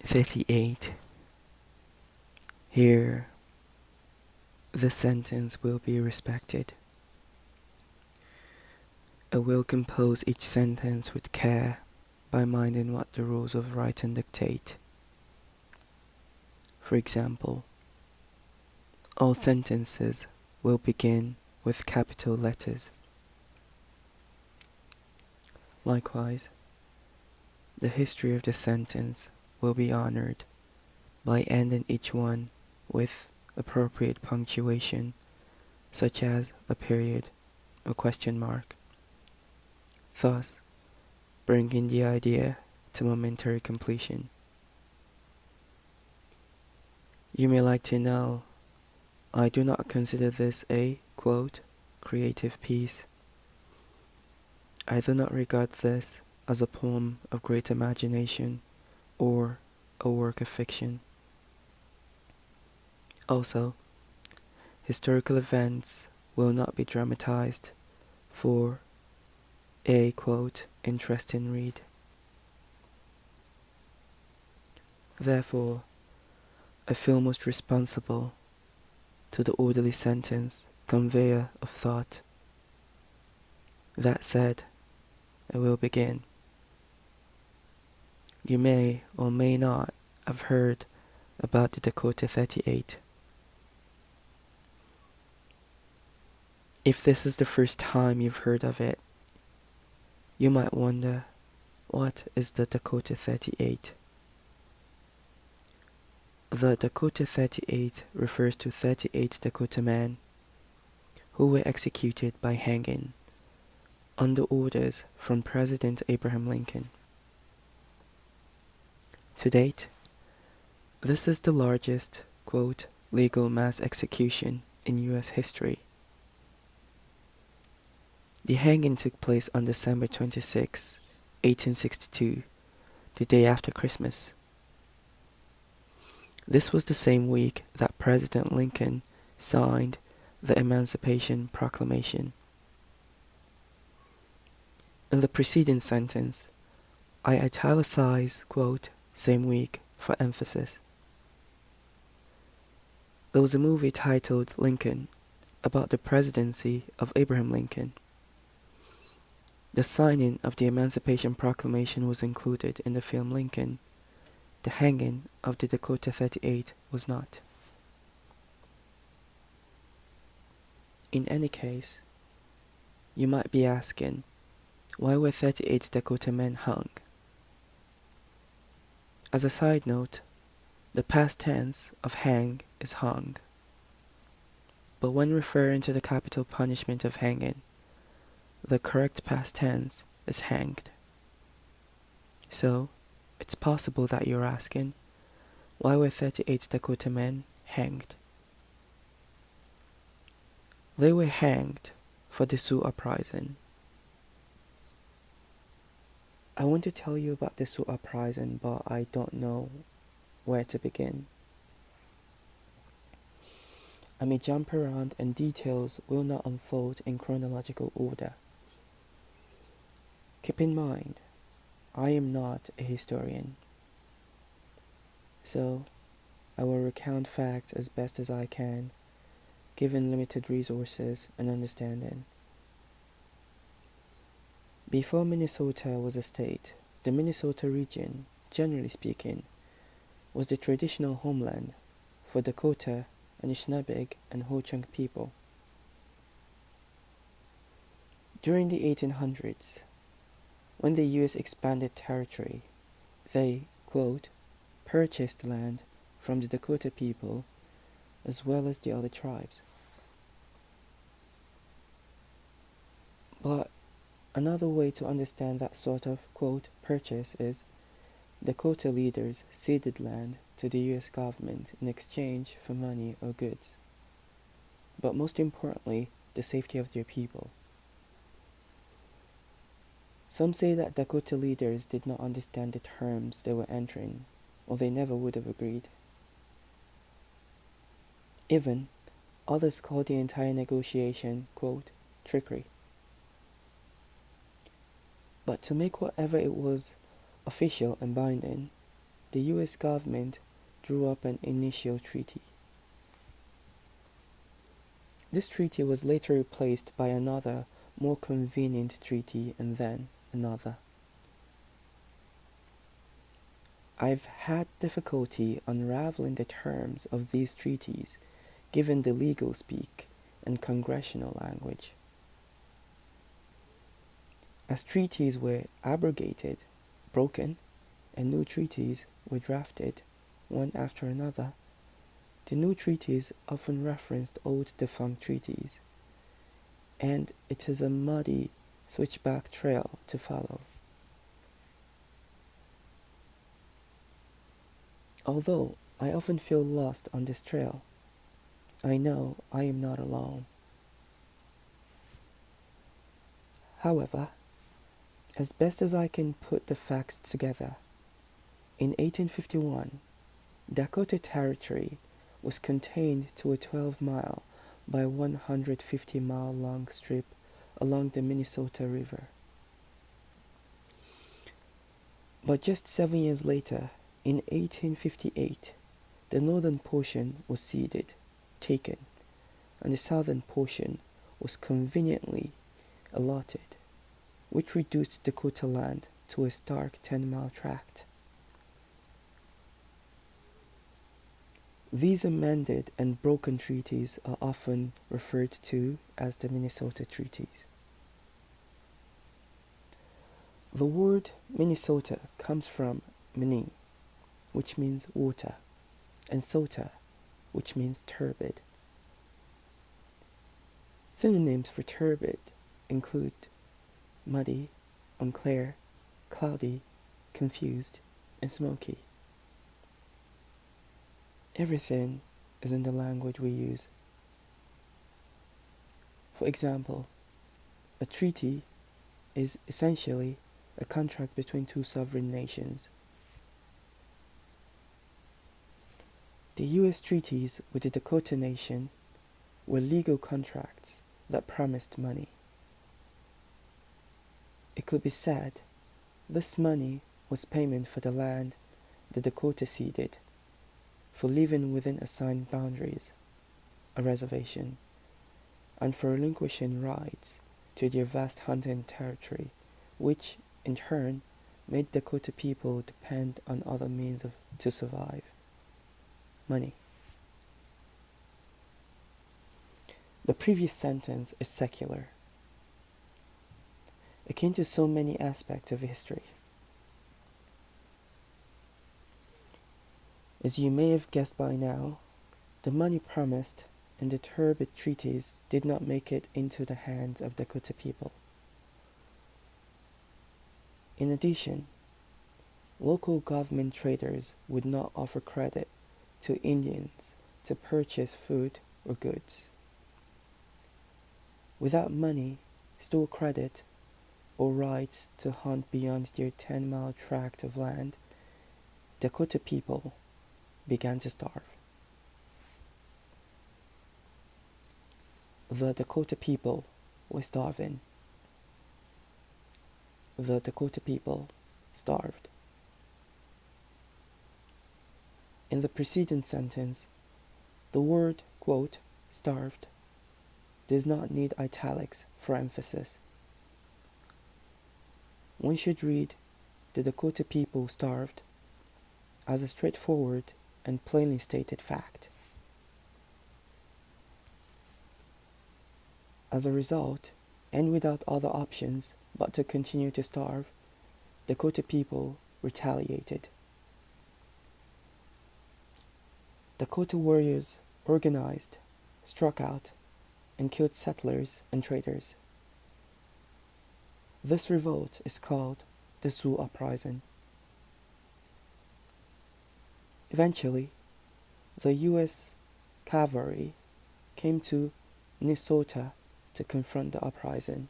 38. Here, the sentence will be respected. I will compose each sentence with care by minding what the rules of writing dictate. For example, all sentences will begin with capital letters. Likewise, the history of the sentence will be honored by ending each one with appropriate punctuation, such as a period or question mark, thus bringing the idea to momentary completion. You may like to know, I do not consider this a, quote, creative piece. I do not regard this as a poem of great imagination or a work of fiction. Also, historical events will not be dramatized for a, quote, interesting read. Therefore, I feel most responsible to the orderly sentence conveyor of thought. That said, I will begin. You may or may not have heard about the Dakota 38. If this is the first time you've heard of it, you might wonder, what is the Dakota 38? The Dakota 38 refers to 38 Dakota men who were executed by hanging under orders from President Abraham Lincoln. To date, this is the largest, quote, legal mass execution in U.S. history. The hanging took place on December 26, 1862, the day after Christmas. This was the same week that President Lincoln signed the Emancipation Proclamation. In the preceding sentence, I italicize, quote, same week for emphasis. There was a movie titled Lincoln about the presidency of Abraham Lincoln. The signing of the Emancipation Proclamation was included in the film Lincoln. The hanging of the Dakota 38 was not. In any case, you might be asking, why were 38 Dakota men hung? As a side note, the past tense of hang is hung. But when referring to the capital punishment of hanging, the correct past tense is hanged. So, it's possible that you're asking, why were 38 Dakota men hanged? They were hanged for the Sioux Uprising. I want to tell you about the Sioux Uprising, but I don't know where to begin. I may jump around and details will not unfold in chronological order. Keep in mind, I am not a historian, so I will recount facts as best as I can, given limited resources and understanding. Before Minnesota was a state, the Minnesota region, generally speaking, was the traditional homeland for Dakota, Anishinaabeg, and Ho-Chunk people. During the 1800s, when the U.S. expanded territory, they, quote, purchased land from the Dakota people as well as the other tribes. But another way to understand that sort of, quote, purchase is Dakota leaders ceded land to the U.S. government in exchange for money or goods. But most importantly, the safety of their people. Some say that Dakota leaders did not understand the terms they were entering, or they never would have agreed. Even, others call the entire negotiation, quote, trickery. But to make whatever it was official and binding, the US government drew up an initial treaty. This treaty was later replaced by another, more convenient treaty, and then another. I've had difficulty unraveling the terms of these treaties, given the legal speak and congressional language. As treaties were abrogated, broken, and new treaties were drafted, one after another, the new treaties often referenced old defunct treaties, and it is a muddy switchback trail to follow. Although I often feel lost on this trail, I know I am not alone. However, as best as I can put the facts together, in 1851, Dakota Territory was contained to a 12-mile by 150-mile long strip along the Minnesota River. But just 7 years later, in 1858, the northern portion was ceded, taken, and the southern portion was conveniently allotted, which reduced Dakota land to a stark 10-mile tract. These amended and broken treaties are often referred to as the Minnesota Treaties. The word Minnesota comes from Mini, which means water, and Sota, which means turbid. Synonyms for turbid include muddy, unclear, cloudy, confused, and smoky. Everything is in the language we use. For example, a treaty is essentially a contract between two sovereign nations. The US treaties with the Dakota Nation were legal contracts that promised money. It could be said this money was payment for the land the Dakota ceded, for living within assigned boundaries, a reservation, and for relinquishing rights to their vast hunting territory, which, in turn, made Dakota people depend on other means to survive. Money. The previous sentence is secular, akin to so many aspects of history. As you may have guessed by now, the money promised in the turbid treaties did not make it into the hands of Dakota people. In addition, local government traders would not offer credit to Indians to purchase food or goods. Without money, store credit, or rights to hunt beyond their 10-mile tract of land, Dakota people began to starve. The Dakota people were starving. The Dakota people starved. In the preceding sentence, the word, quote, starved, does not need italics for emphasis. One should read the Dakota people starved as a straightforward and plainly stated fact. As a result, and without other options but to continue to starve, Dakota people retaliated. Dakota warriors organized, struck out, and killed settlers and traders. This revolt is called the Sioux Uprising. Eventually, the US cavalry came to Minnesota to confront the uprising.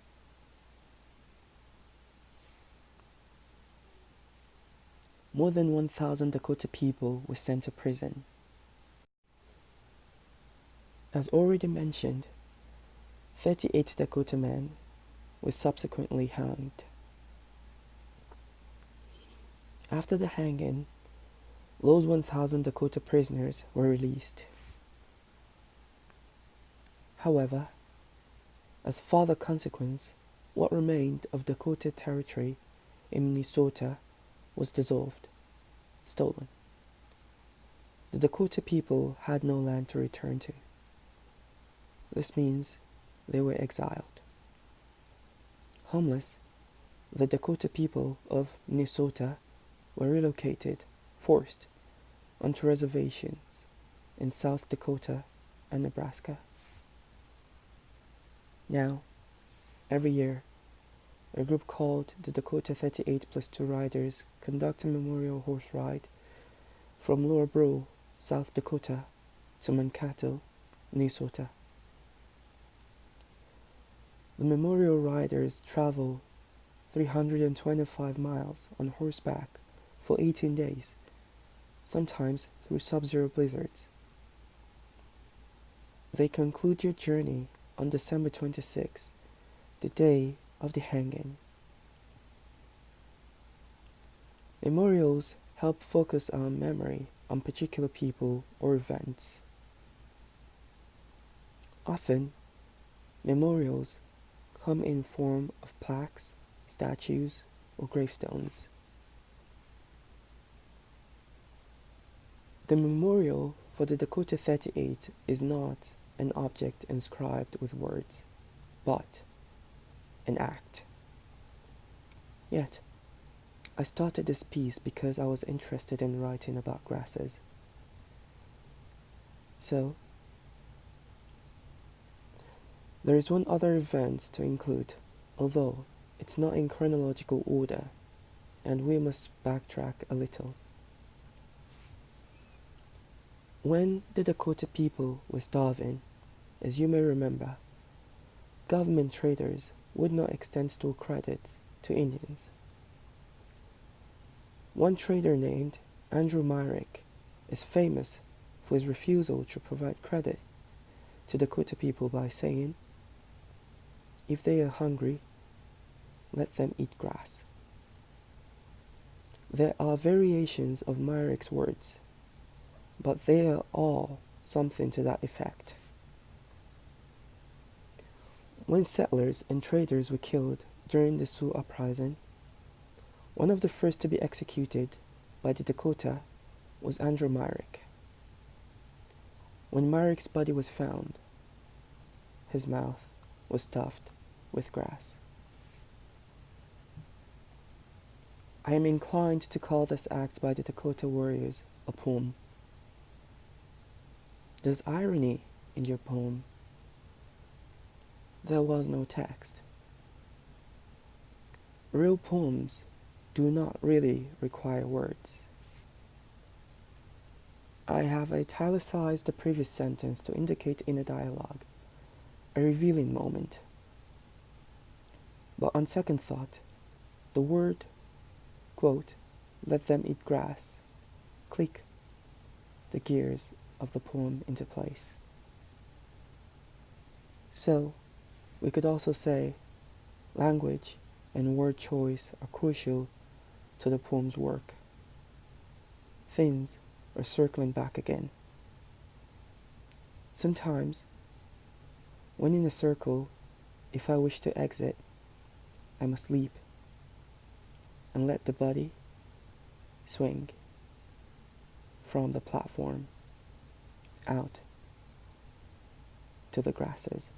More than 1,000 Dakota people were sent to prison. As already mentioned, 38 Dakota men were subsequently hanged. After the hanging, those 1,000 Dakota prisoners were released. However, as further consequence, what remained of Dakota territory in Minnesota was dissolved, stolen. The Dakota people had no land to return to. This means they were exiled. Homeless, the Dakota people of Minnesota were relocated, forced, onto reservations in South Dakota and Nebraska. Now, every year, a group called the Dakota 38 plus 2 Riders conduct a memorial horse ride from Lower Bro, South Dakota to Mankato, Minnesota. The memorial riders travel 325 miles on horseback for 18 days, sometimes through sub-zero blizzards. They conclude their journey on December 26, the day of the hanging. Memorials help focus our memory on particular people or events. Often, memorials come in form of plaques, statues, or gravestones. The memorial for the Dakota 38 is not an object inscribed with words, but an act. Yet, I started this piece because I was interested in writing about grasses. So, there is one other event to include, although it's not in chronological order, and we must backtrack a little. When the Dakota people were starving, as you may remember, government traders would not extend store credits to Indians. One trader named Andrew Myrick is famous for his refusal to provide credit to Dakota people by saying, "If they are hungry, let them eat grass." There are variations of Myrick's words, but they are all something to that effect. When settlers and traders were killed during the Sioux Uprising, one of the first to be executed by the Dakota was Andrew Myrick. When Myrick's body was found, his mouth was stuffed with grass. I am inclined to call this act by the Dakota warriors a poem. There's irony in your poem. There was no text. Real poems do not really require words. I have italicized the previous sentence to indicate in a dialogue a revealing moment. But on second thought, the word, quote, "let them eat grass," click the gears of the poem into place. So, we could also say language and word choice are crucial to the poem's work. Things are circling back again. Sometimes, when in a circle, if I wish to exit, I must leap and let the body swing from the platform out to the grasses.